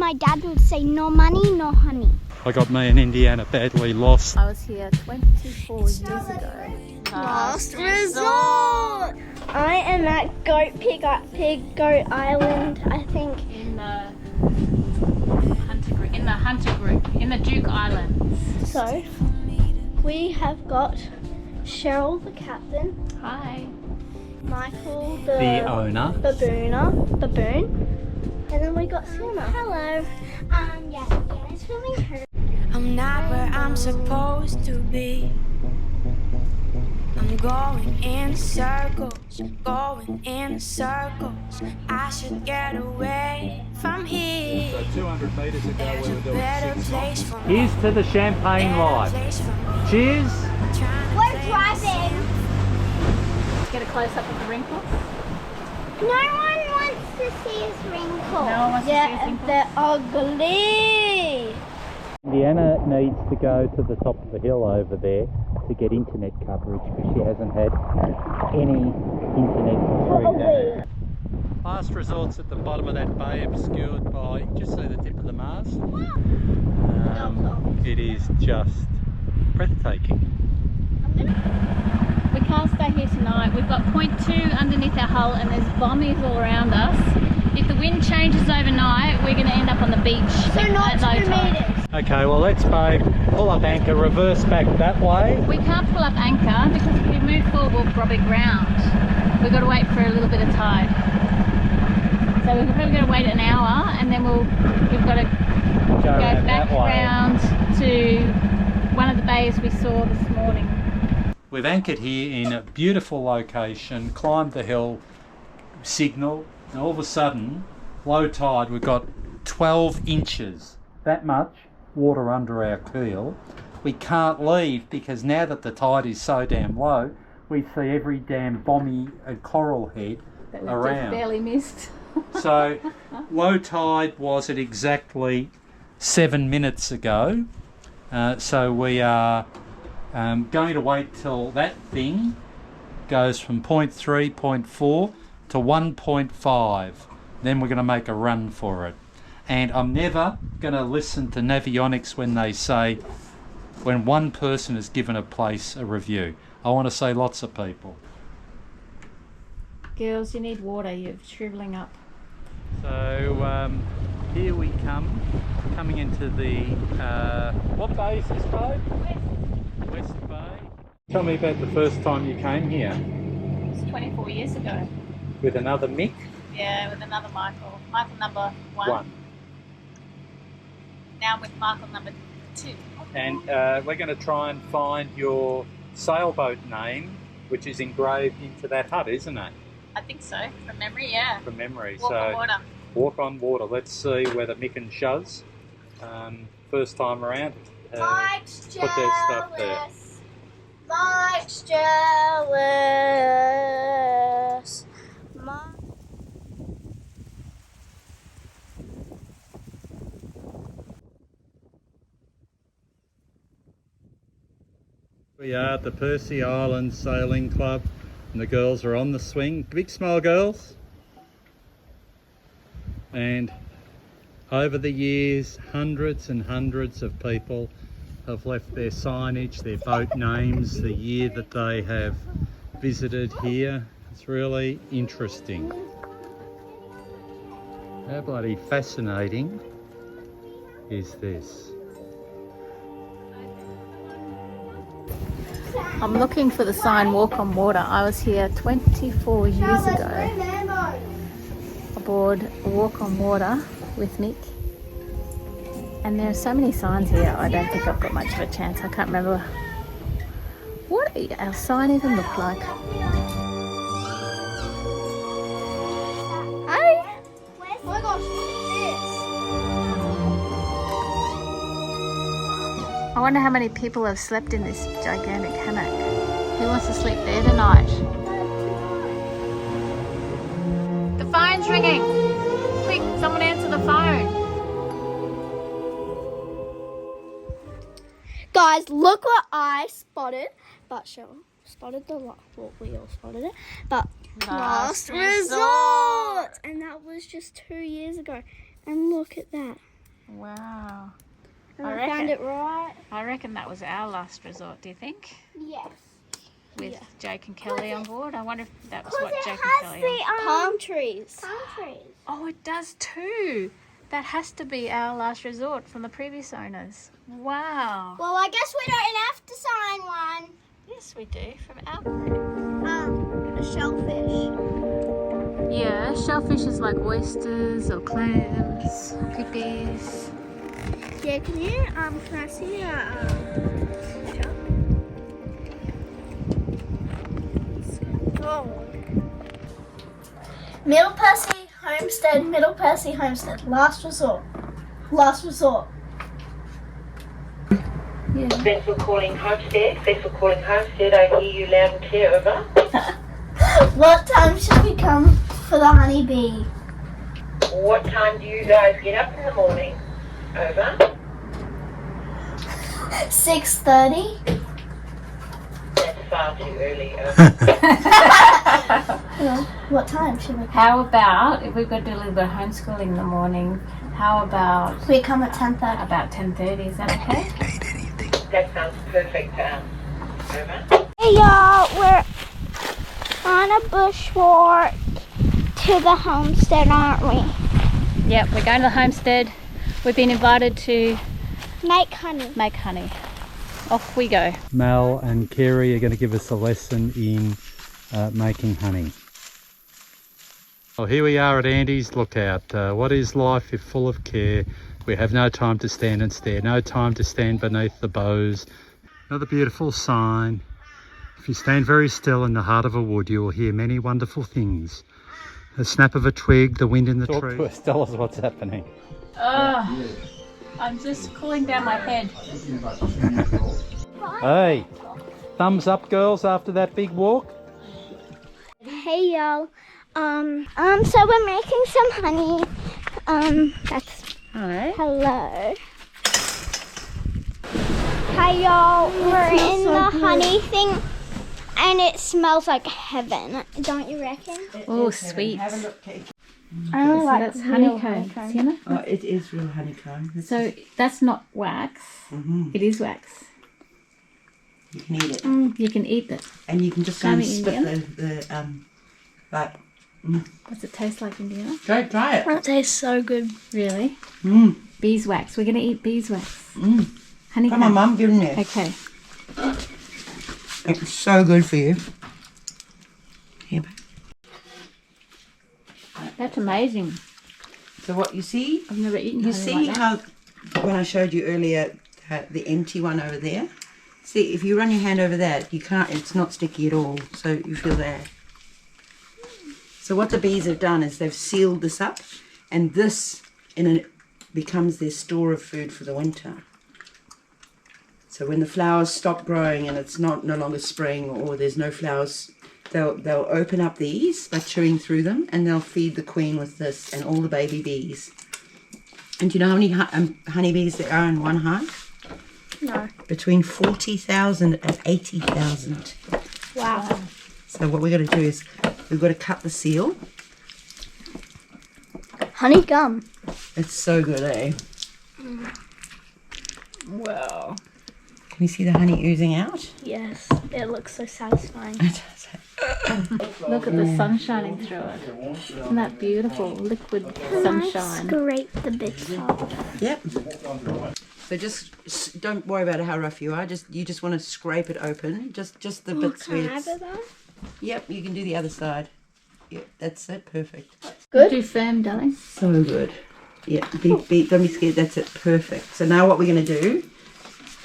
my dad would say, no money, no honey. I got me and Indianna badly lost. I was here 24 years ago. Last resort! I am at Goat Island, I think. In the Duke Islands. So, we have got Cheryl, the captain. Hi. Michael, The owner. baboon. And then we got Sienna. Hello. Yes, Sienna's filming her. I'm not where I'm supposed to be. I'm going in circles, going in circles. I should get away from here. So 200 metres ago There's we a were doing better 6 place knots. for me. Here's to the champagne life. Cheers. We're driving. Get a close up of the wrinkles. No one wants to see his wrinkles. No one wants to see his wrinkles? They're ugly. Indianna needs to go to the top of the hill over there to get internet coverage because she hasn't had any internet for 3 days. Last resort's at the bottom of that bay, obscured by, just see the tip of the mast? It is just breathtaking. We can't stay here tonight. We've got point 2 underneath our hull and there's bombies all around us. If the wind changes overnight, we're going to end up on the beach. So not at low 2 tide. meters. Okay, well let's pull up anchor, reverse back that way. We can't pull up anchor because if we move forward we'll probably ground. We've got to wait for a little bit of tide. So we're probably going to wait an hour and then we've got to go back round to one of the bays we saw this morning. We've anchored here in a beautiful location, climbed the hill, signal, and all of a sudden, low tide, we've got 12 inches, that much water under our keel. We can't leave because now that the tide is so damn low, we see every damn bommy and coral head That we around. just barely missed. So low tide was at exactly 7 minutes ago. So we are going to wait till that thing goes from 0.3, 0.4 to 1.5. Then we're going to make a run for it. And I'm never going to listen to Navionics when they say, when one person has given a place a review. I want to say lots of people. Girls, you need water. You're shriveling up. So here we coming into the, what bay is this bay? West Bay. Tell me about the first time you came here. It was 24 years ago. With another Mick? Yeah, with another Michael. Michael number 1. Now with Michael number 2. And we're going to try and find your sailboat name, which is engraved into that hut, isn't it? I think so, from memory, yeah. From memory. Walk on water. Walk on water. Let's see whether Mick and Shuz, first time around, Mike's put their stuff there. Mike's jealous. We are at the Percy Island Sailing Club and the girls are on the swing. Big smile, girls. And over the years, hundreds and hundreds of people have left their signage, their boat names, the year that they have visited here. It's really interesting. How bloody fascinating is this? I'm looking for the sign Walk on Water. I was here 24 years ago aboard Walk on Water with Nick. And there are so many signs here, I don't think I've got much of a chance. I can't remember what our sign even looked like. Hey! Oh my gosh, look at I wonder how many people have slept in this gigantic hammock. Who wants to sleep there tonight? The phone's ringing. Quick, someone answer the phone. Guys, look what I spotted. But Cheryl spotted the lot. Well, we all spotted it. But last resort! And that was just 2 years ago. And look at that. Wow. And I found it right. I reckon that was our last resort, do you think? Yes. With Jake and Kelly on board. I wonder if that was Because what it Jake has and Kelly the palm trees. Palm trees. Oh, it does too. That has to be our last resort from the previous owners. Wow. Well, I guess we don't have to sign one. Yes, we do, from our group. A shellfish. Yeah, shellfish is like oysters or clams, pippies. Yeah, can I see a shell? Oh. Middle Percy Homestead, last resort. Last resort. Yeah. Thanks for calling Homestead. I hear you loud and clear, over. What time should we come for the honeybee? What time do you guys get up in the morning? Over. 6:30. That's far too early, over. Well, what time should we come? How about, if we've got to do a little bit of homeschooling in the morning, how about We come at 10:30. about 10:30? Is that okay? That sounds perfect, over. Hey y'all, we're on a bushwalk to the homestead, aren't we? Yep, we're going to the homestead. We've been invited to Make honey. make honey. Off we go. Mel and Kerry are going to give us a lesson in making honey. Well, here we are at Andy's Lookout. What is life if full of care? We have no time to stand and stare, no time to stand beneath the boughs. Another beautiful sign. If you stand very still in the heart of a wood, you will hear many wonderful things. The snap of a twig, the wind in the tree. To us, tell us what's happening. Oh, I'm just cooling down my head. Hey, thumbs up, girls, after that big walk. Hey y'all. So we're making some honey. That's hello. Hi y'all. We're in the honey thing and it smells like heaven. Don't you reckon? Oh, sweet. Have a look, Kate. I don't like That's honeycomb. Sienna? Oh, it is real honeycomb. So that's not wax. It is wax. You can eat it. You can eat it. And you can just go Can and we eat spit it? like, Does it taste like Indiana? go try it. That tastes so good. Really? Mm. Beeswax. We're going to eat beeswax. Mm. Honeycomb. Come on, Mum, get in there. Okay. It's so good for you. Here, babe. That's amazing. So what you see? I've never eaten You honey see like that. how, when I showed you earlier, the empty one over there? See, if you run your hand over that, you can't, it's not sticky at all. So you feel that. So what the bees have done is they've sealed this up, and this becomes their store of food for the winter. So when the flowers stop growing and it's no longer spring or there's no flowers, they'll open up these by chewing through them, and they'll feed the queen with this and all the baby bees. And do you know how many honeybees there are in one hive? No. Between 40,000 and 80,000. Wow. So what we're going to do is we've got to cut the seal. Honey gum. It's so good, eh? Wow. Can you see the honey oozing out? Yes. It looks so satisfying. Look at the sun shining through it. Isn't that beautiful? Liquid sunshine. Scrape the bits off. Yep. So just don't worry about how rough you are. You just want to scrape it open. Just the bits where it's... Yep, you can do the other side. Yep, that's it. Perfect. Good. Too firm, darling. So good. Yeah, don't be scared. That's it. Perfect. So now what we're going to do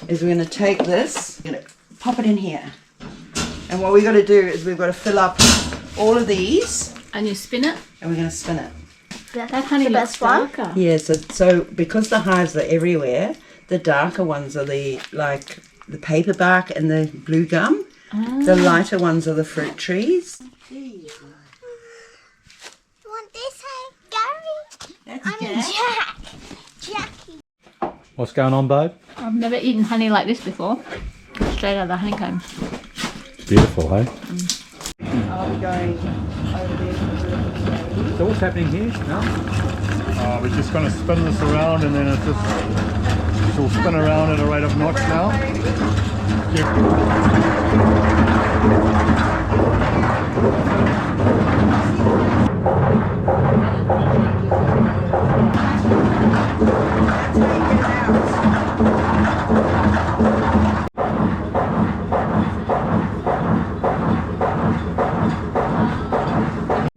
is we're going to take this, we're going to pop it in here. And what we've got to do is we've got to fill up all of these. And you spin it. And we're going to spin it. That honey The looks best one? darker. Yeah, so because the hives are everywhere, the darker ones are the paper bark and the blue gum. The lighter ones are the fruit trees. Want this, hey, Gary? That's Jackie. What's going on, babe? I've never eaten honey like this before. Straight out of the honeycomb. Beautiful, hey? I'm going over there. So what's happening here? No? We're just going to spin this around, and then she'll spin around at a rate of knots now.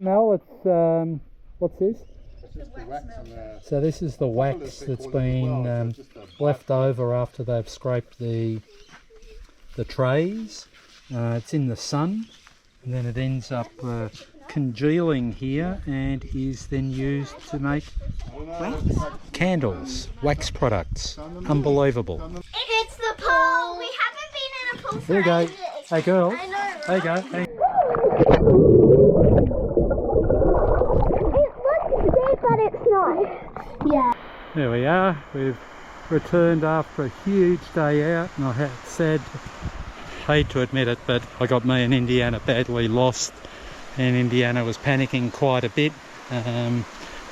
Mel, it's what's this? So this is the wax that's been left over after they've scraped the trays. It's in the sun, and then it ends up congealing here and is then used to make candles, wax products. Unbelievable. It's the pool. We haven't been in a pool for There you go. ages. Hey girls. I know. There you go. Hey. It looks big, but it's not. Yeah. There we are. We've returned after a huge day out, and I hate to admit it, but I got me and Indianna badly lost, and Indianna was panicking quite a bit.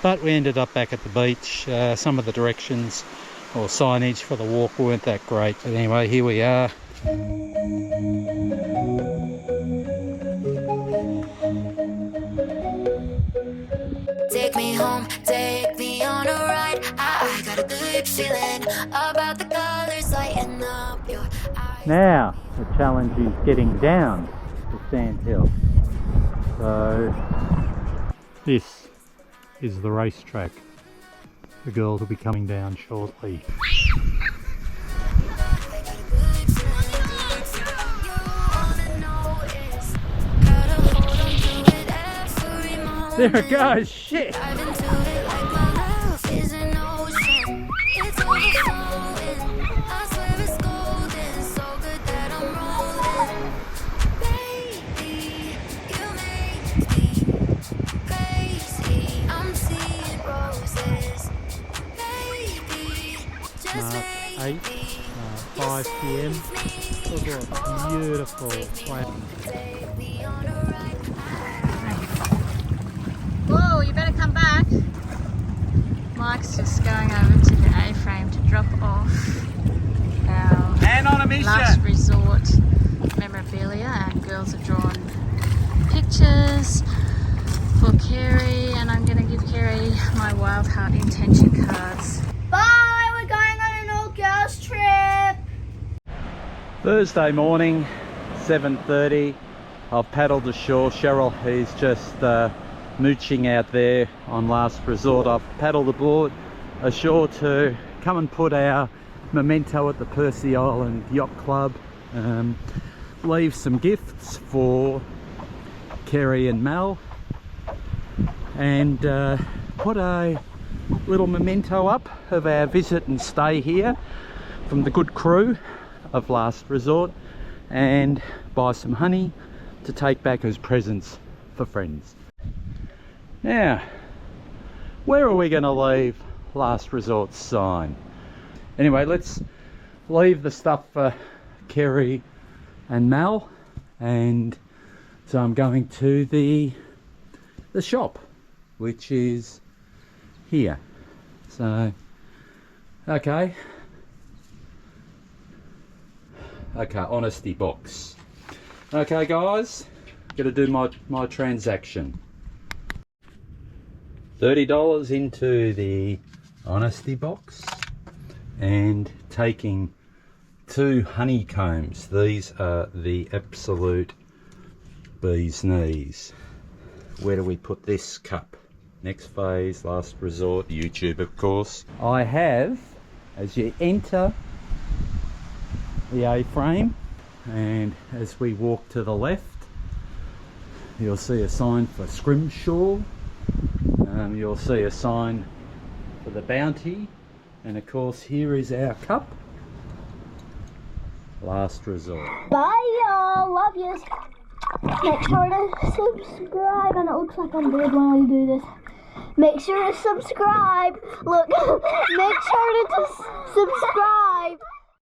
But we ended up back at the beach. Some of the directions or signage for the walk weren't that great. But anyway, here we are. Take me home, take me on a ride. I got a good feeling about the colors lighting up your eyes. Now, the challenge is getting down the sand hill. So, this is the racetrack. The girls will be coming down shortly. There it goes, shit! March 8th, 5 PM. Look at what beautiful flowers. Whoa, you better come back. Mike's just going over to the A-frame to drop off our last resort memorabilia, and girls have drawn pictures for Kerry, and I'm going to give Kerry my Wild Heart intention cards. Bye. We're going on an all-girls trip. Thursday morning, 7:30. I've paddled ashore. Cheryl is just mooching out there on Last Resort. I've paddled aboard ashore to come and put our memento at the Percy Island Yacht Club, leave some gifts for Kerry and Matt, and put a little memento up of our visit and stay here from the good crew of Last Resort, and buy some honey to take back as presents for friends. Now, where are we going to leave Last Resort's sign? Anyway, let's leave the stuff for Kerry and Mel, and so I'm going to the shop, which is here. So, okay, honesty box. Okay guys, got to do my transaction. $30 into the honesty box, and taking 2 honeycombs. These are the absolute bee's knees. Where do we put this cup? Next phase, Last Resort, YouTube of course. I have, as you enter the A-frame, and as we walk to the left, you'll see a sign for Scrimshaw. You'll see a sign for the Bounty, and of course here is our cup, Last Resort. Bye, y'all. Love yous. Make sure to subscribe, and it looks like I'm dead when I do this. Make sure to subscribe. Look, make sure to subscribe.